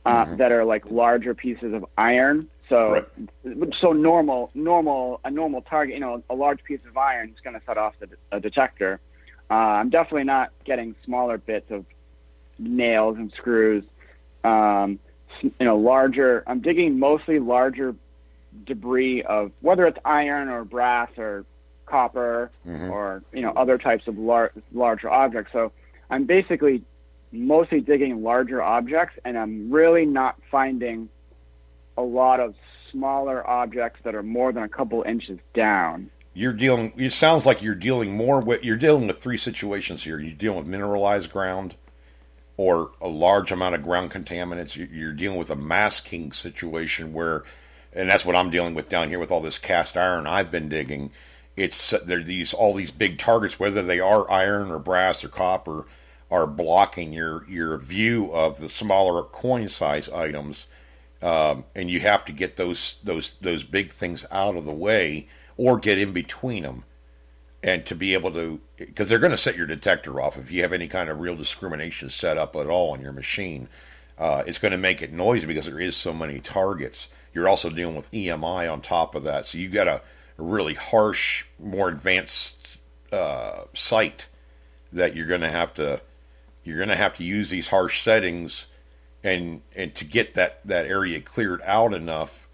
that are like larger pieces of iron. So, so a normal target, a large piece of iron is going to set off a detector. I'm definitely not getting smaller bits of nails and screws. Larger. I'm digging mostly larger debris of whether it's iron or brass or copper or other types of larger objects. So I'm basically mostly digging larger objects, and I'm really not finding a lot of smaller objects that are more than a couple inches down. It sounds like you're dealing with 3 situations here. You're dealing with mineralized ground, or a large amount of ground contaminants. You're dealing with a masking situation where, and that's what I'm dealing with down here with all this cast iron I've been digging. It's there all these big targets, whether they are iron or brass or copper, are blocking your view of the smaller coin size items, and you have to get those big things out of the way or get in between them, and to be able to, because they're going to set your detector off if you have any kind of real discrimination set up at all on your machine. It's going to make it noisy because there is so many targets. You're also dealing with EMI on top of that, so you got a really harsh, more advanced sight that you're going to have to use these harsh settings and to get that area cleared out enough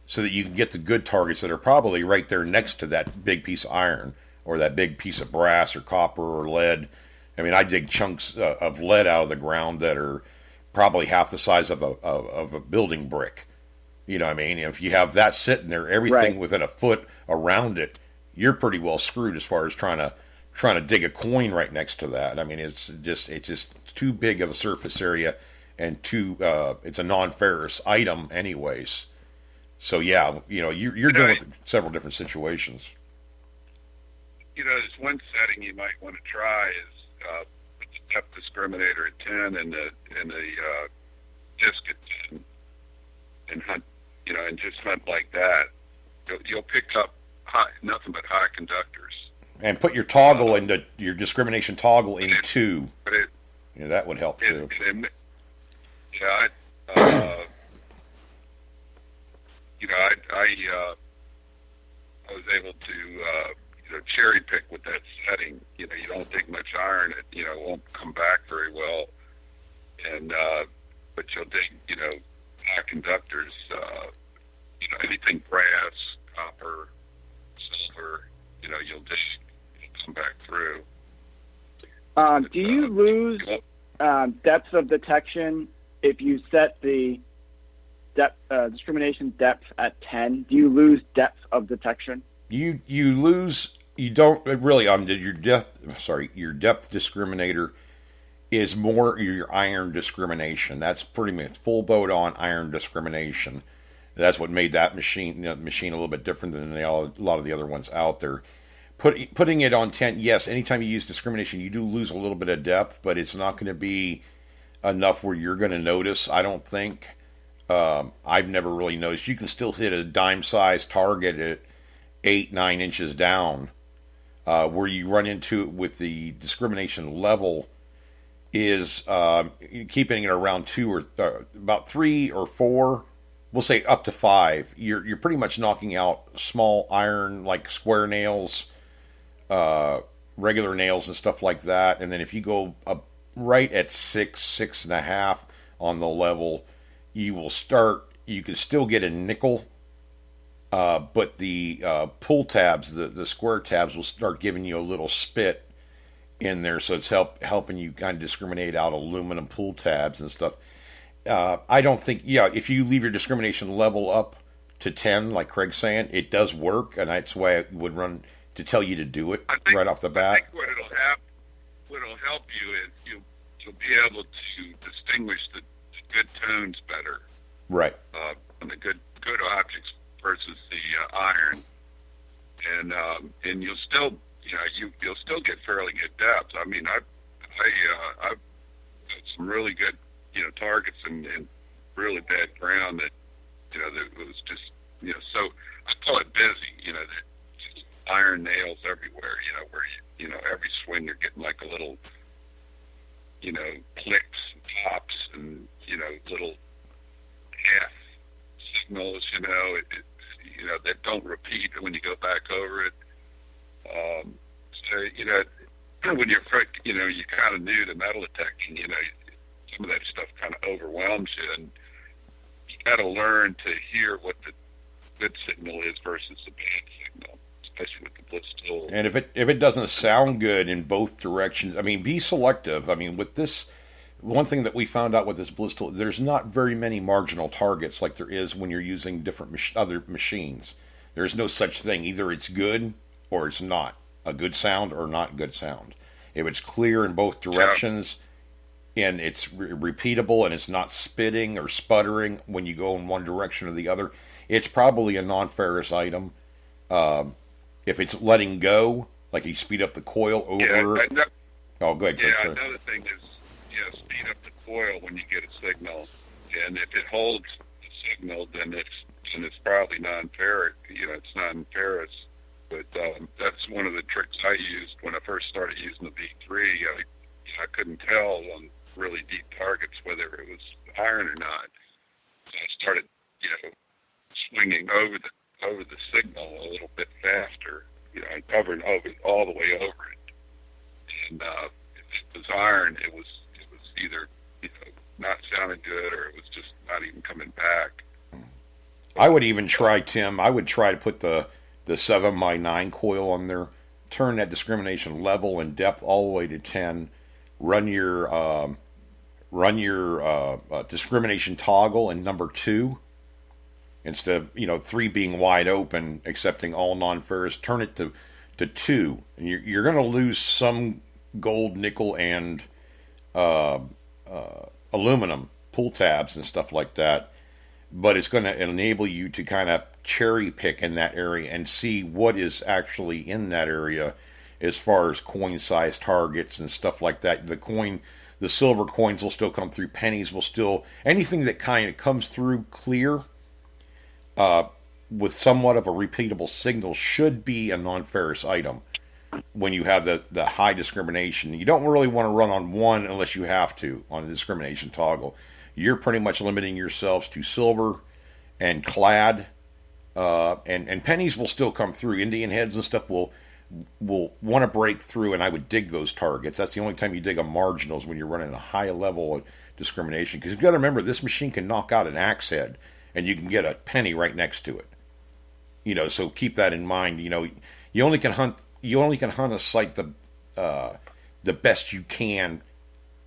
so that you can get the good targets that are probably right there next to that big piece of iron or that big piece of brass or copper or lead. I mean, I dig chunks of lead out of the ground that are probably half the size of a building brick. You know what I mean? If you have that sitting there, everything within a foot around it, you're pretty well screwed as far as trying to dig a coin right next to that. I mean, it's just too big of a surface area, and it's a non-ferrous item anyways. So yeah, you're dealing with several different situations. There's one setting you might want to try is put the depth discriminator at 10 and the disc at 10, and hunt, and just hunt like that. You'll pick up nothing but high conductors. And put your toggle into your discrimination toggle in 2. That would help too. I was able to cherry pick with that setting. You don't dig much iron; it won't come back very well. And but you'll dig high conductors. Anything brass, copper, silver. You'll dig. Come back through. Do you lose depth of detection if you set the discrimination depth at 10? Do you lose depth of detection? You lose. You don't really your depth discriminator is more your iron discrimination. That's pretty much full boat on iron discrimination. That's what made that machine a little bit different than a lot of the other ones out there. Putting it on 10, yes, anytime you use discrimination, you do lose a little bit of depth, but it's not going to be enough where you're going to notice, I don't think. I've never really noticed. You can still hit a dime-sized target at 8-9 inches down. Where you run into it with the discrimination level is keeping it around 2 or about 3 or 4. We'll say up to 5. You're pretty much knocking out small iron like square nails, regular nails and stuff like that. And then if you go up right at 6.5 on the level, you can still get a nickel, but the pull tabs, the square tabs will start giving you a little spit in there. So it's helping you kind of discriminate out aluminum pull tabs and stuff. I don't think, if you leave your discrimination level up to 10, like Craig's saying, it does work, and that's why I would run to tell you to do it right off the bat. I think what'll help you is you'll be able to distinguish the good tones better, right? On the good objects versus the iron, and you'll still you'll still get fairly good depth. I mean, I've got some really good targets in really bad ground that that was just so I call it busy, that just iron nails everywhere, where every swing you're getting like a little clicks and pops and little half signals, that don't repeat when you go back over it. So when you're you kind of new to metal detecting, some of that stuff kind of overwhelms you, and you got to learn to hear what the good signal is versus the bad signal, especially with the blitz tool. And if it doesn't sound good in both directions, I mean, be selective. I mean, with this, one thing that we found out with this blitz tool, there's not very many marginal targets like there is when you're using different other machines. There's no such thing. Either it's good or it's not a good sound or not good sound. If it's clear in both directions, and it's repeatable and it's not spitting or sputtering when you go in one direction or the other, it's probably a non-ferrous item. If it's letting go, like you speed up the coil over. Yeah, oh, go ahead, Craig, yeah. sorry. Another thing is, speed up the coil when you get a signal, and if it holds the signal, then it's probably non-ferrous. It's non-ferrous. But that's one of the tricks I used when I first started using the V3. I couldn't tell on really deep targets whether it was iron or not. So I started, swinging over the signal a little bit faster. I covered all the way over it. And if it was iron, it was either not sounding good or it was just not even coming back. I would even try, Tim. I would try to put the 7x9 coil on there. Turn that discrimination level and depth all the way to 10. Run your discrimination toggle in number 2 instead of 3 being wide open, accepting all non-ferrous. Turn it to 2, and you're going to lose some gold, nickel, and aluminum pull tabs and stuff like that. But it's going to enable you to kind of cherry pick in that area and see what is actually in that area as far as coin size targets and stuff like that. The silver coins will still come through. Pennies will still, anything that kind of comes through clear with somewhat of a repeatable signal should be a non-ferrous item when you have the high discrimination. You don't really want to run on one unless you have to on a discrimination toggle. You're pretty much limiting yourselves to silver and clad, and pennies will still come through. Indian heads and stuff will want to break through, and I would dig those targets. That's the only time you dig a marginals when you're running a high level of discrimination. Because you've got to remember, this machine can knock out an axe head, and you can get a penny right next to it. So keep that in mind. You only can hunt a site the best you can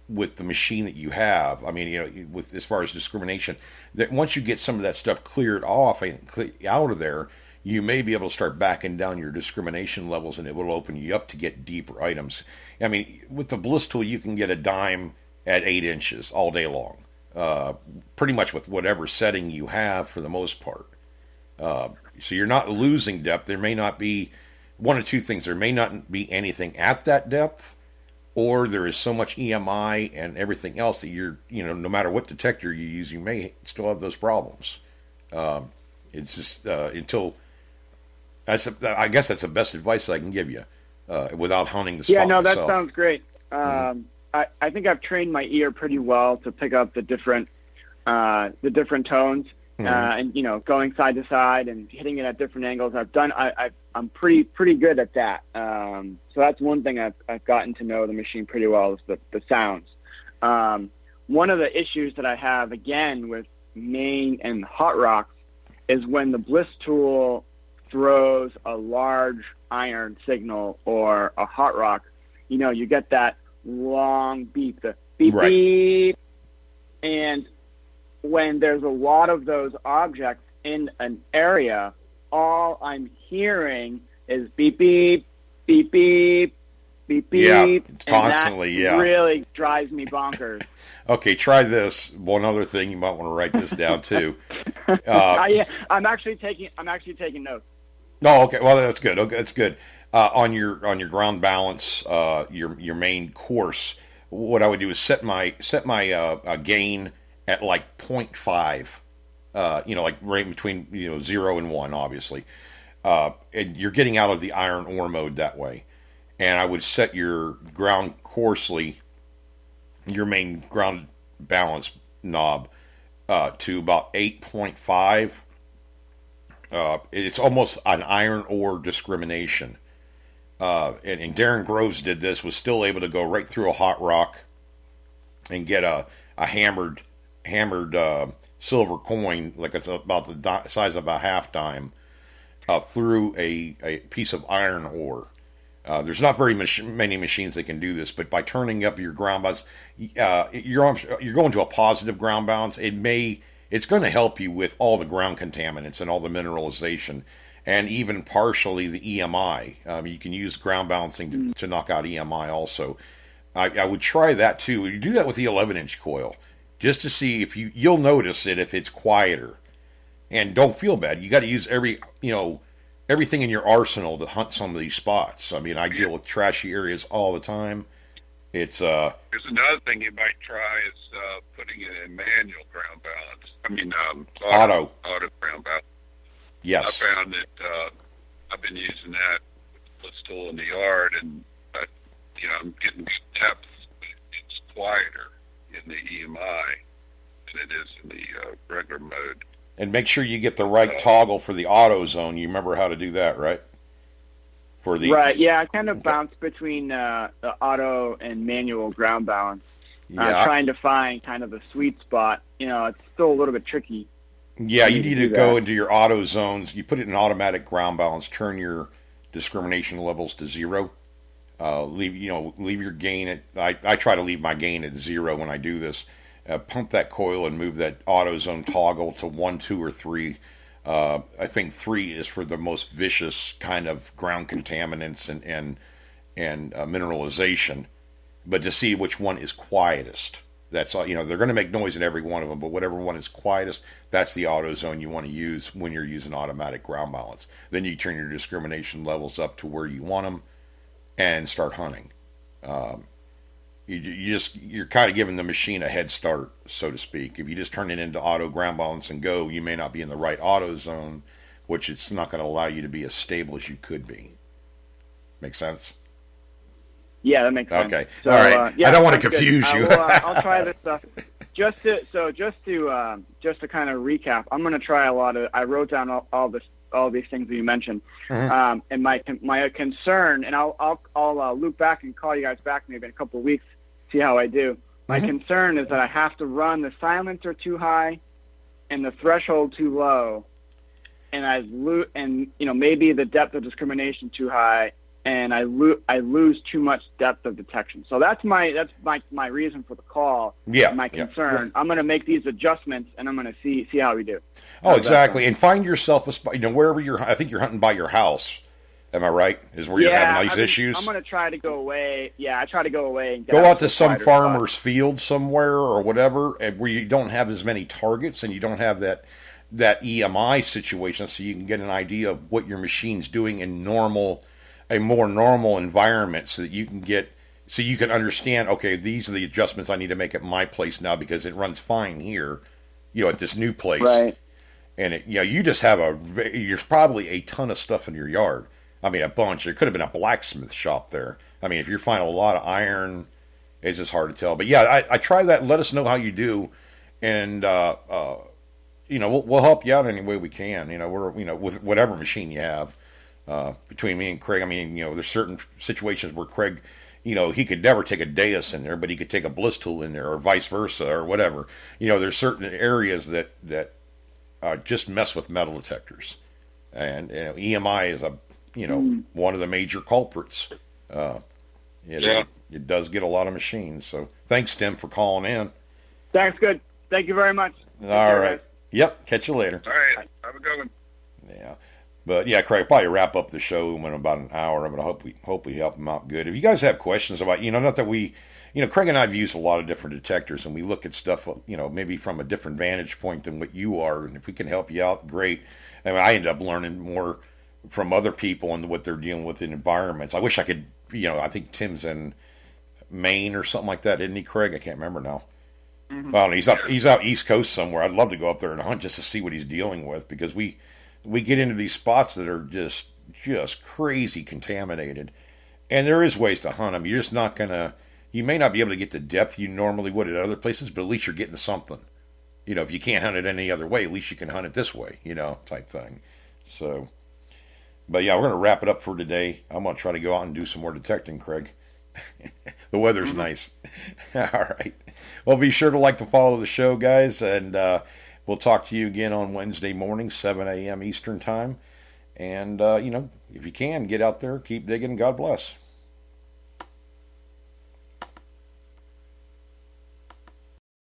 with the machine that you have. I mean, with as far as discrimination, that once you get some of that stuff cleared off and out of there, you may be able to start backing down your discrimination levels, and it will open you up to get deeper items. I mean, with the bliss tool, you can get a dime at 8 inches all day long, pretty much with whatever setting you have for the most part. So you're not losing depth. There may not be one of two things. There may not be anything at that depth, or there is so much EMI and everything else that no matter what detector you use, you may still have those problems. It's just I guess that's the best advice I can give you without hunting the spot. Yeah, no, myself. that sounds great. I think I've trained my ear pretty well to pick up the different tones, and going side to side and hitting it at different angles. I'm pretty good at that. So that's one thing I've gotten to know the machine pretty well is the sounds. One of the issues that I have again with Maine and hot rocks is when the bliss tool throws a large iron signal or a hot rock, you get that long beep, the beep, right. Beep. And when there's a lot of those objects in an area, all I'm hearing is beep, beep, beep, beep, beep, beep. Yeah, it's constantly, and that really drives me bonkers. Okay, try this. One other thing, you might want to write this down too. Yeah, I'm actually taking notes. Oh, okay. Well, that's good. Okay, that's good. On your ground balance, your main course, what I would do is set my gain at like 0.5. Like right between 0 and 1, obviously. And you're getting out of the iron ore mode that way. And I would set your ground coarsely, your main ground balance knob, to about 8.5. It's almost an iron ore discrimination. And Darren Groves did this, was still able to go right through a hot rock and get a hammered silver coin, like it's about the size of a half dime, through a piece of iron ore. There's not very many machines that can do this, but by turning up your ground balance, you're going to a positive ground balance. It's going to help you with all the ground contaminants and all the mineralization, and even partially the EMI. You can use ground balancing to knock out EMI also. I would try that too. You do that with the 11-inch coil, just to see if you'll notice it if it's quieter. And don't feel bad. You got to use everything in your arsenal to hunt some of these spots. I mean, I deal with trashy areas all the time. It's There's another thing you might try is putting it in manual ground balance. I mean, auto ground balance. Yes. I found that I've been using that with the blitz tool in the yard, and I'm getting depth. It's quieter in the EMI than it is in the regular mode. And make sure you get the right toggle for the auto zone. You remember how to do that, right? Right, yeah, I kind of bounce between the auto and manual ground balance. Trying to find kind of the sweet spot. It's still a little bit tricky. Yeah, you need to go into your auto zones. You put it in automatic ground balance. Turn your discrimination levels to 0. Leave your gain at. I try to leave my gain at 0 when I do this. Pump that coil and move that auto zone toggle to 1, 2, or 3. I think 3 is for the most vicious kind of ground contaminants and mineralization, but to see which one is quietest. That's all. They're going to make noise in every one of them, but whatever one is quietest, that's the auto zone you want to use when you're using automatic ground balance. Then you turn your discrimination levels up to where you want them and start hunting. You're kind of giving the machine a head start, so to speak. If you just turn it into auto ground balance and go, you may not be in the right auto zone, which it's not going to allow you to be as stable as you could be. Make sense? Yeah, that makes sense. Okay. So, all right. I don't want to confuse you. I'll try this stuff. Just to kind of recap, I'm going to try a lot of. I wrote down all these things that you mentioned, and my concern, and I'll loop back and call you guys back maybe in a couple of weeks, see how I do. My concern is that I have to run the silencer too high, and the threshold too low, and maybe the depth of discrimination too high, and I lose too much depth of detection. So that's my reason for the call. Yeah, my concern. Yeah. I'm going to make these adjustments, and I'm going to see how we do. Oh, exactly. And find yourself a spot. Wherever you're. I think you're hunting by your house. Am I right? Is where you're having nice issues? I'm going to try to go away. Yeah, I try to go away. And go out to some farmer's field somewhere or whatever, and where you don't have as many targets and you don't have that EMI situation, so you can get an idea of what your machine's doing in a more normal environment, so that you can understand, okay, these are the adjustments I need to make at my place now because it runs fine here, at this new place. Right. And you just have there's probably a ton of stuff in your yard. I mean, a bunch. There could have been a blacksmith shop there. I mean, if you're finding a lot of iron, it's just hard to tell. But yeah, I try that. And let us know how you do, and we'll help you out any way we can. We're with whatever machine you have. Between me and Craig, I mean, there's certain situations where Craig, he could never take a Deus in there, but he could take a bliss tool in there, or vice versa, or whatever. There's certain areas that just mess with metal detectors, and EMI is one of the major culprits. It does get a lot of machines. So thanks, Tim, for calling in. Thanks, good. Thank you very much. All right. Yep. Catch you later. All right. Have a good one. Yeah. But yeah, Craig, probably wrap up the show in about an hour, but I hope we help them out good. If you guys have questions about, not that we, Craig and I have used a lot of different detectors, and we look at stuff, maybe from a different vantage point than what you are, and if we can help you out, great. I mean, I end up learning more from other people and what they're dealing with in environments. I wish I could, I think Tim's in Maine or something like that, isn't he, Craig? I can't remember now. Mm-hmm. Well, he's out East Coast somewhere. I'd love to go up there and hunt just to see what he's dealing with, because we get into these spots that are just crazy contaminated, and there is ways to hunt them. You're just not gonna. You may not be able to get the depth you normally would at other places, but at least you're getting something. If you can't hunt it any other way, at least you can hunt it this way. Type thing. So, but yeah, we're gonna wrap it up for today. I'm gonna try to go out and do some more detecting, Craig. The weather's nice. All right. Well, be sure to follow the show, guys, and we'll talk to you again on Wednesday morning, 7 a.m. Eastern Time. And, if you can, get out there, keep digging, God bless.